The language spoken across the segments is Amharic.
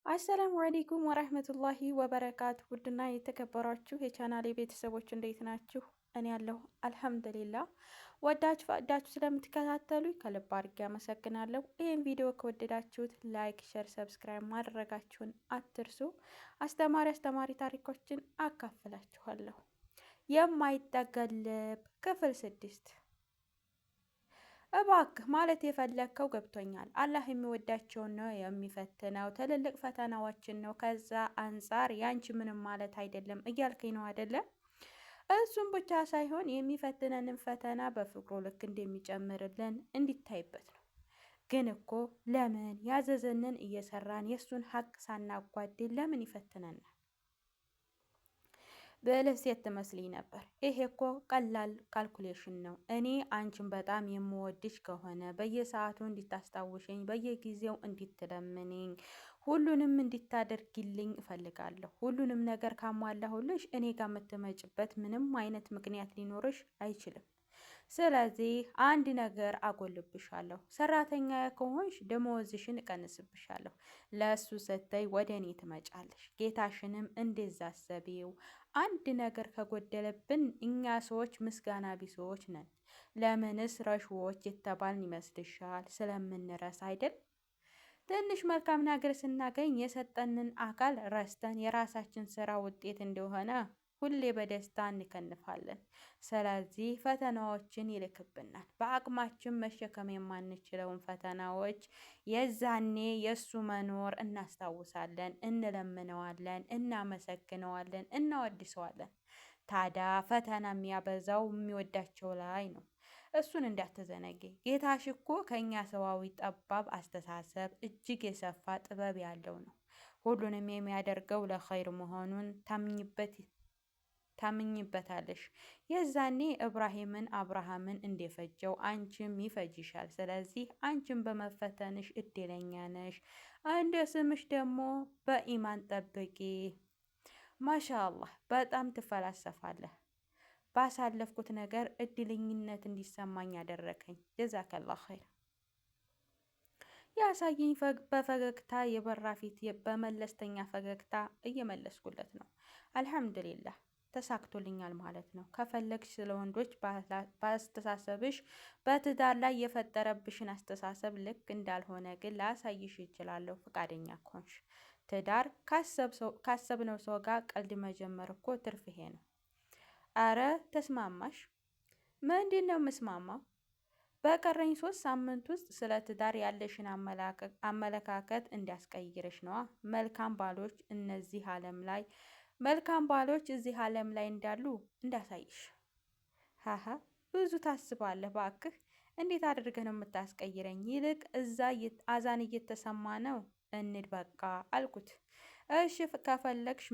አሰላሙ አለይኩም ወራህመቱላሂ ወበረካቱ። ውድና የተከበራችሁ የቻናሌ ቤተሰቦች እንዴት ናችሁ? እኔ ያለሁ አልሐምዱሊላህ። ወዳችሁ ፈቅዳችሁ ስለምትከታተሉ ከልብ አድርጌ አመሰግናለሁ። ይህን ቪዲዮ ከወደዳችሁት ላይክ፣ ሸር፣ ሰብስክራይብ ማድረጋችሁን አትርሱ። አስተማሪ ታሪኮችን አካፍላችኋለሁ። የማይጠገብ ልብ ክፍል 6። እባክህ ማለት የፈለግከው ገብቶኛል። አላህ የሚወዳቸውን ነው የሚፈትነው፣ ትልልቅ ፈተናዎችን ነው። ከዛ አንጻር ያንቺ ምንም ማለት አይደለም እያልከኝ ነው አይደለም? እሱም ብቻ ሳይሆን የሚፈትነንን ፈተና በፍቅሩ ልክ እንደሚጨምርልን እንዲታይበት ነው። ግን እኮ ለምን ያዘዘንን እየሰራን የእሱን ሀቅ ሳናጓድል ለምን ይፈትነናል? ብልህ ሴት ትመስልኝ ነበር። ይሄ እኮ ቀላል ካልኩሌሽን ነው። እኔ አንቺን በጣም የምወድሽ ከሆነ በየሰዓቱ እንዲታስታውሽኝ፣ በየጊዜው እንዲትለምንኝ፣ ሁሉንም እንዲታደርጊልኝ እፈልጋለሁ። ሁሉንም ነገር ካሟላሁልሽ እኔ ጋር የምትመጭበት ምንም አይነት ምክንያት ሊኖርሽ አይችልም። ስለዚህ አንድ ነገር አጎልብሻለሁ። ሰራተኛ ከሆንሽ ደመወዝሽን እቀንስብሻለሁ። ለእሱ ስትይ ወደ እኔ ትመጫለሽ። ጌታሽንም እንደዛ አሰቢው። አንድ ነገር ከጎደለብን እኛ ሰዎች ምስጋና ቢሶዎች ነን። ለምንስ ረሽዎች የተባልን ይመስልሻል? ስለምንረሳ አይደል? ትንሽ መልካም ነገር ስናገኝ የሰጠንን አካል ረስተን የራሳችን ስራ ውጤት እንደሆነ ሁሌ በደስታ እንከንፋለን። ስለዚህ ፈተናዎችን ይልክብናል። በአቅማችን መሸከም የማንችለውን ፈተናዎች የዛኔ የእሱ መኖር እናስታውሳለን፣ እንለምነዋለን፣ እናመሰግነዋለን፣ እናወድሰዋለን። ታዲያ ፈተና የሚያበዛው የሚወዳቸው ላይ ነው። እሱን እንዳትዘነጊ። ጌታሽ እኮ ከእኛ ሰዋዊ ጠባብ አስተሳሰብ እጅግ የሰፋ ጥበብ ያለው ነው። ሁሉንም የሚያደርገው ለኸይር መሆኑን ታምኝበታለሽ። የዛኔ እብራሂምን አብርሃምን እንደፈጀው አንቺም ይፈጅሻል። ስለዚህ አንቺም በመፈተንሽ እድለኛ ነሽ። እንደ ስምሽ ደግሞ በኢማን ጠብቂ። ማሻአላህ በጣም ትፈላሰፋለህ። ባሳለፍኩት ነገር እድለኝነት እንዲሰማኝ ያደረከኝ ጀዛከላህ ኸይር። ያሳየኝ በፈገግታ የበራ ፊት በመለስተኛ ፈገግታ እየመለስኩለት ነው። አልሐምዱሊላህ ተሳክቶልኛል ማለት ነው። ከፈለግሽ ስለ ወንዶች በአስተሳሰብሽ በትዳር ላይ የፈጠረብሽን አስተሳሰብ ልክ እንዳልሆነ ግን ላሳይሽ ይችላለሁ፣ ፈቃደኛ ከሆንሽ። ትዳር ካሰብነው ሰው ጋር ቀልድ መጀመር እኮ ትርፍ ይሄ ነው። አረ ተስማማሽ? ምንድን ነው የምስማማው? በቀረኝ 3 ሳምንት ውስጥ ስለ ትዳር ያለሽን አመለካከት እንዲያስቀይርሽ ነዋ። መልካም ባሎች እዚህ ዓለም ላይ እንዳሉ እንዳሳይሽ። ሀሀ ብዙ ታስባለህ ባክህ። እንዴት አድርገህ ነው የምታስቀይረኝ? ይልቅ እዛ አዛን እየተሰማ ነው፣ እንድ በቃ አልኩት። እሺ ካልፈለግሽ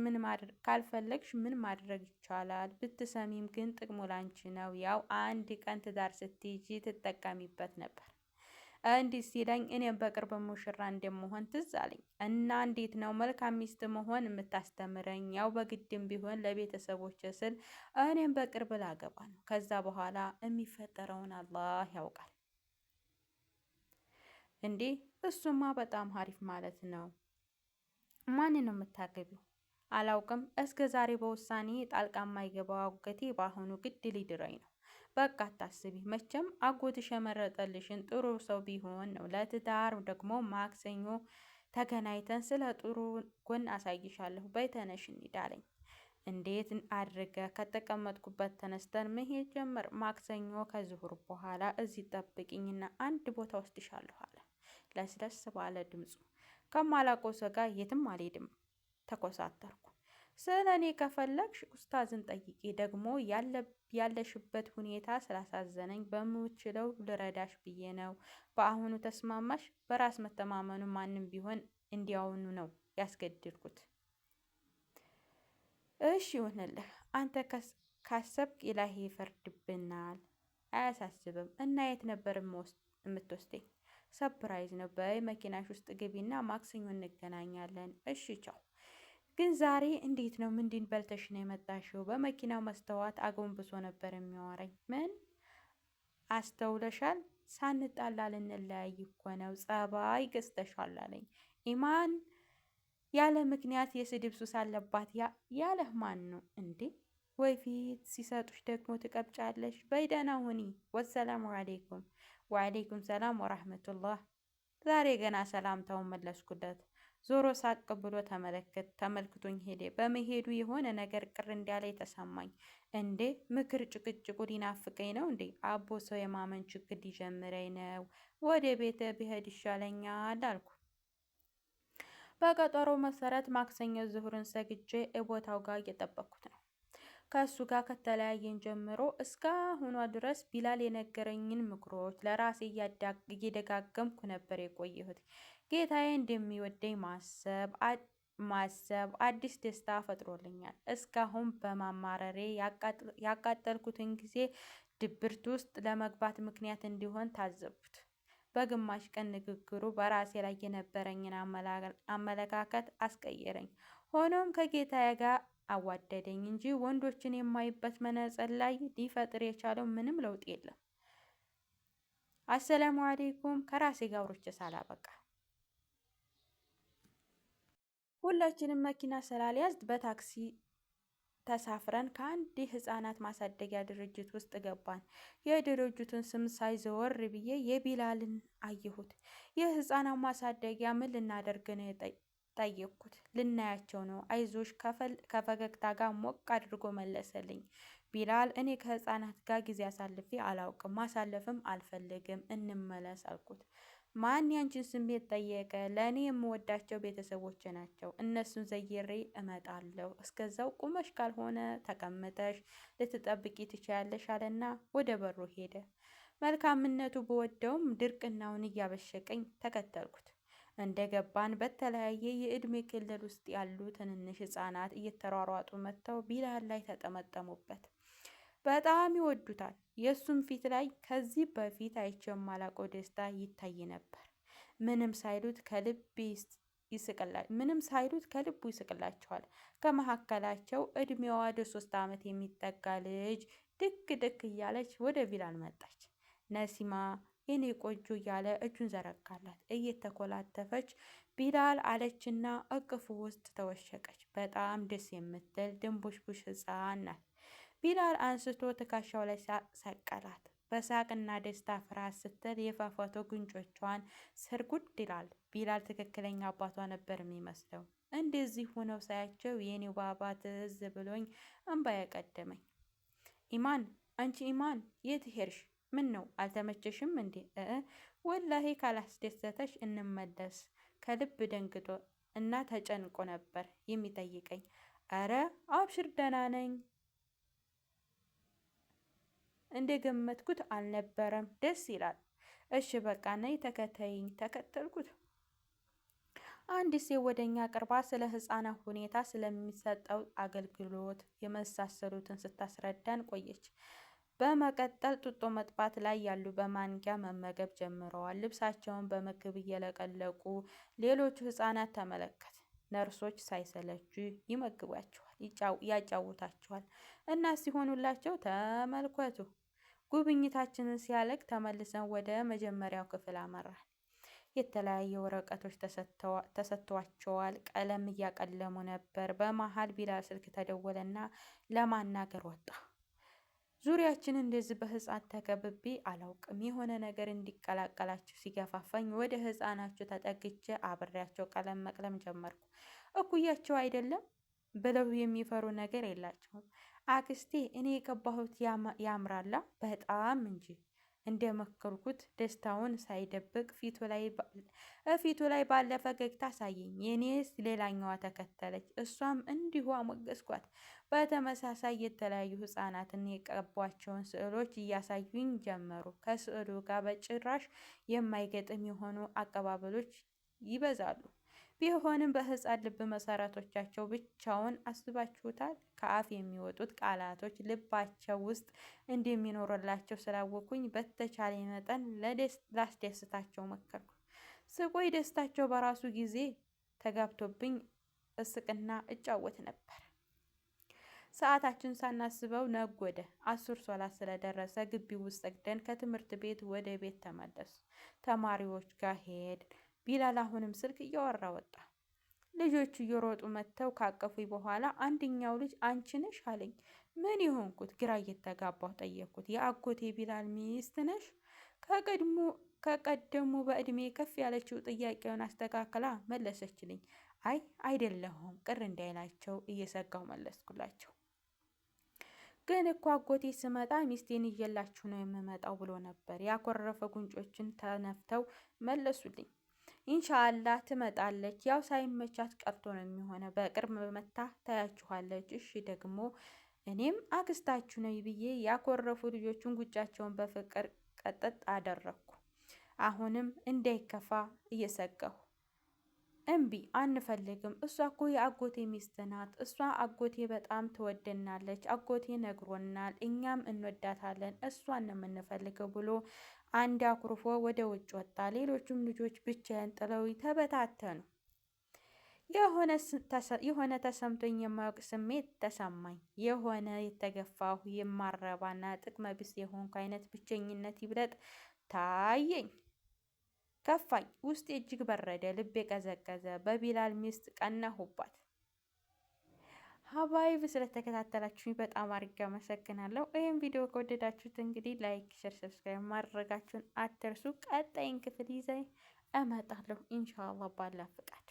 ምን ማድረግ ይቻላል? ብትሰሚም ግን ጥቅሙ ላንቺ ነው። ያው አንድ ቀን ትዳር ስትይጂ ትጠቀሚበት ነበር። እንዲህ ሲለኝ እኔም በቅርብ ሙሽራ እንደምሆን ትዝ አለኝ። እና እንዴት ነው መልካም ሚስት መሆን የምታስተምረኝ? ያው በግድም ቢሆን ለቤተሰቦች ስል እኔም በቅርብ ላገባ ነው። ከዛ በኋላ የሚፈጠረውን አላህ ያውቃል። እንዴ እሱማ በጣም ሀሪፍ ማለት ነው። ማንን ነው የምታገቢው? አላውቅም። እስከ ዛሬ በውሳኔ ጣልቃ የማይገባው አጎቴ በአሁኑ ግድ ሊድረኝ ነው። በቃ አታስቢ። መቼም አጎትሽ የመረጠልሽን ጥሩ ሰው ቢሆን ነው። ለትዳር ደግሞ ማክሰኞ ተገናኝተን ስለ ጥሩ ጎን አሳይሻለሁ። በይ ተነሽ እንሂድ አለኝ። እንዴት አድርገ ከተቀመጥኩበት ተነስተን መሄድ ጀመር። ማክሰኞ ከዙሁር በኋላ እዚህ ጠብቂኝና አንድ ቦታ ወስድሻለሁ አለ ለስለስ ባለ ድምፁ። ከማላውቀው ሰው ጋር የትም አልሄድም ተኮሳተርኩ። ስለ እኔ ከፈለግሽ ኡስታዝን ጠይቄ፣ ደግሞ ያለሽበት ሁኔታ ስላሳዘነኝ በምችለው ልረዳሽ ብዬ ነው። በአሁኑ ተስማማሽ? በራስ መተማመኑ ማንም ቢሆን እንዲያውኑ ነው ያስገድልኩት። እሺ ይሁንልህ። አንተ ካሰብክ ኢላሂ ይፈርድብናል። አያሳስብም። እና የት ነበር የምትወስደኝ? ሰፕራይዝ ነው። በይ መኪናሽ ውስጥ ግቢና ማክሰኞ እንገናኛለን። እሺ ቻው። ግን ዛሬ እንዴት ነው? ምንድን በልተሽ ነው የመጣሽው? በመኪናው መስተዋት አጎንብሶ ነበር የሚያወራኝ። ምን አስተውለሻል? ሳንጣላ ልንለያይ እኮ ነው። ጸባይ ገዝተሻል አለኝ። ኢማን ያለ ምክንያት የስድብ ሱስ አለባት ያለህ ማን ነው እንዴ? ወይ ፊት ሲሰጡሽ ደግሞ ትቀብጫለሽ። በይደና ሁኒ። ወሰላሙ አሌይኩም። ወአሌይኩም ሰላም ወራህመቱላህ። ዛሬ ገና ሰላምታውን መለስኩለት። ዞሮ ሳቅ ብሎ ተመልክቶኝ ሄደ። በመሄዱ የሆነ ነገር ቅር እንዳለ የተሰማኝ። እንዴ ምክር ጭቅጭቁ ሊናፍቀኝ ነው እንዴ? አቦ ሰው የማመን ችግር ሊጀምረኝ ነው። ወደ ቤተ ብሄድ ይሻለኛል አልኩ። በቀጠሮ መሰረት ማክሰኞ ዙሁርን ሰግጄ ቦታው ጋር እየጠበቅኩት ነው። ከእሱ ጋር ከተለያየን ጀምሮ እስካሁኗ ድረስ ቢላል የነገረኝን ምክሮች ለራሴ እየደጋገምኩ ነበር የቆየሁት። ጌታዬ እንደሚወደኝ ማሰብ አዲስ ደስታ ፈጥሮልኛል። እስካሁን በማማረሬ ያቃጠልኩትን ጊዜ ድብርት ውስጥ ለመግባት ምክንያት እንዲሆን ታዘብኩት። በግማሽ ቀን ንግግሩ በራሴ ላይ የነበረኝን አመለካከት አስቀየረኝ። ሆኖም ከጌታዬ ጋር አዋደደኝ እንጂ ወንዶችን የማይበት መነጽር ላይ ሊፈጥር የቻለው ምንም ለውጥ የለም። አሰላሙ አሌይኩም። ከራሴ ጋር አውርቼ ሳላበቃ ሁላችንም መኪና ስላልያዝን በታክሲ ተሳፍረን ከአንድ የህፃናት ማሳደጊያ ድርጅት ውስጥ ገባን። የድርጅቱን ስም ሳይ ዘወር ብዬ የቢላልን አየሁት። የህፃናት ማሳደጊያ ምን ልናደርግ ነው ጠየቅኩት። ልናያቸው ነው፣ አይዞሽ ከፈገግታ ጋር ሞቅ አድርጎ መለሰልኝ። ቢላል፣ እኔ ከህፃናት ጋር ጊዜ አሳልፌ አላውቅም፣ ማሳለፍም አልፈልግም፣ እንመለስ አልኩት። ማን ያንቺን ስሜት ጠየቀ? ለእኔ የምወዳቸው ቤተሰቦች ናቸው። እነሱን ዘይሬ እመጣለሁ። እስከዛው ቁመሽ ካልሆነ ተቀምጠሽ ልትጠብቂ ትችያለሽ አለና ወደ በሩ ሄደ። መልካምነቱ በወደውም ድርቅናውን እያበሸቀኝ ተከተልኩት። እንደገባን በተለያየ የእድሜ ክልል ውስጥ ያሉ ትንንሽ ህፃናት እየተሯሯጡ መጥተው ቢላል ላይ ተጠመጠሙበት። በጣም ይወዱታል። የእሱም ፊት ላይ ከዚህ በፊት አይቼው የማላውቀው ደስታ ይታይ ነበር። ምንም ሳይሉት ከልቡ ይስቅላቸዋል። ከመካከላቸው እድሜዋ ወደ 3 ዓመት የሚጠጋ ልጅ ድክ ድክ እያለች ወደ ቢላል መጣች። ነሲማ የኔ ቆንጆ እያለ እጁን ዘረጋላት። እየተኮላተፈች ቢላል አለችና እቅፉ ውስጥ ተወሸቀች። በጣም ደስ የምትል ድንቡሽቡሽ ህፃን ናት። ቢላል አንስቶ ትከሻው ላይ ሰቀላት። በሳቅና ደስታ ፍርሃት ስትል የፏፏቴ ጉንጮቿን ስርጉድ ይላል። ቢላል ትክክለኛ አባቷ ነበር የሚመስለው። እንደዚህ ሆነው ሳያቸው የኔው ባባ ትዝ ብሎኝ እንባ ያቀደመኝ። ኢማን፣ አንቺ ኢማን የት ሄድሽ? ምን ነው አልተመቸሽም እንዴ? ወላሂ ካላስደሰተሽ እንመለስ። ከልብ ደንግጦ እና ተጨንቆ ነበር የሚጠይቀኝ። አረ አብሽር ደህና ነኝ። እንደገመትኩት አልነበረም። ደስ ይላል። እሺ በቃ ነይ ተከተይኝ። ተከተልኩት። አንዲት ሴት ወደኛ ቅርባ ስለ ህፃናት ሁኔታ፣ ስለሚሰጠው አገልግሎት የመሳሰሉትን ስታስረዳን ቆየች። በመቀጠል ጡጦ መጥባት ላይ ያሉ በማንኪያ መመገብ ጀምረዋል። ልብሳቸውን በምግብ እየለቀለቁ ሌሎቹ ህፃናት ተመለከት። ነርሶች ሳይሰለቹ ይመግቧቸዋል፣ ያጫውታቸዋል እና ሲሆኑላቸው ተመልከቱ። ጉብኝታችንን ሲያለቅ ተመልሰን ወደ መጀመሪያው ክፍል አመራን። የተለያየ ወረቀቶች ተሰጥቷቸዋል። ቀለም እያቀለሙ ነበር። በመሀል ቢላል ስልክ ተደወለና ለማናገር ወጣ። ዙሪያችን እንደዚህ በህፃን ተከብቤ አላውቅም። የሆነ ነገር እንዲቀላቀላችሁ ሲገፋፋኝ ወደ ህፃናችሁ ተጠግቼ አብሬያቸው ቀለም መቅለም ጀመርኩ። እኩያቸው አይደለም ብለው የሚፈሩ ነገር የላቸውም። አክስቴ፣ እኔ የቀባሁት ያምራላ በጣም እንጂ እንደመከርኩት ደስታውን ሳይደብቅ ፊቱ ላይ ባለ ፈገግታ አሳየኝ። የኔስ ሌላኛዋ ተከተለች። እሷም እንዲሁ አሞገስኳት። በተመሳሳይ የተለያዩ ህፃናትን የቀቧቸውን ስዕሎች እያሳዩኝ ጀመሩ። ከስዕሉ ጋር በጭራሽ የማይገጥም የሆኑ አቀባበሎች ይበዛሉ። ቢሆንም በህፃን ልብ መሰረቶቻቸው ብቻውን አስባችሁታል? ከአፍ የሚወጡት ቃላቶች ልባቸው ውስጥ እንደሚኖርላቸው ስላወኩኝ በተቻለ መጠን ላስደስታቸው መከርኩ። ስቆይ ደስታቸው በራሱ ጊዜ ተጋብቶብኝ እስቅና እጫወት ነበር። ሰዓታችን ሳናስበው ነጎደ። 10 ሶላት ስለደረሰ ግቢ ውስጥ ሰግደን ከትምህርት ቤት ወደ ቤት ተመለሱ። ተማሪዎች ጋር ሄድ። ቢላል አሁንም ስልክ እያወራ ወጣ። ልጆቹ እየሮጡ መጥተው ካቀፉኝ በኋላ አንደኛው ልጅ አንቺ ነሽ አለኝ። ምን የሆንኩት ግራ እየተጋባሁ ጠየቅኩት። የአጎቴ ቢላል ሚስት ነሽ? ከቀደሙ በእድሜ ከፍ ያለችው ጥያቄውን አስተካክላ መለሰችልኝ። አይ አይደለሁም፣ ቅር እንዳይላቸው እየሰጋሁ መለስኩላቸው። ግን እኮ አጎቴ ስመጣ ሚስቴን ይዤላችሁ ነው የምመጣው ብሎ ነበር። ያኮረፈ ጉንጮችን ተነፍተው መለሱልኝ። ኢንሻአላህ ትመጣለች፣ ያው ሳይመቻት ቀርቶ ነው የሚሆነው። በቅርብ መታ ታያችኋለች። እሺ ደግሞ እኔም አክስታችሁ ነኝ ብዬ ያኮረፉ ልጆቹን ጉጫቸውን በፍቅር ቀጠጥ አደረግኩ። አሁንም እንዳይከፋ እየሰጋሁ እምቢ አንፈልግም፣ እሷ እኮ የአጎቴ ሚስት ናት። እሷ አጎቴ በጣም ትወደናለች፣ አጎቴ ነግሮናል፣ እኛም እንወዳታለን፣ እሷን ነው የምንፈልገው ብሎ አንድ አኩርፎ ወደ ውጭ ወጣ። ሌሎቹም ልጆች ብቻዬን ጥለውኝ ተበታተኑ። የሆነ ተሰምቶኝ የማያውቅ ስሜት ተሰማኝ። የሆነ የተገፋሁ የማረባና ጥቅመ ቢስ የሆንኩ አይነት ብቸኝነት ይብለጥ ታየኝ። ከፋኝ፣ ውስጤ እጅግ በረደ፣ ልቤ ቀዘቀዘ። በቢላል ሚስት ቀናሁባት። ሀባይብ ስለተከታተላችሁኝ በጣም አድርጌ አመሰግናለሁ። ይህም ቪዲዮ ከወደዳችሁት እንግዲህ ላይክ፣ ሸር፣ ሰብስክራይብ ማድረጋችሁን አትርሱ። ቀጣይን ክፍል ይዘ እመጣለሁ ኢንሻአላህ ባላ ፍቃድ።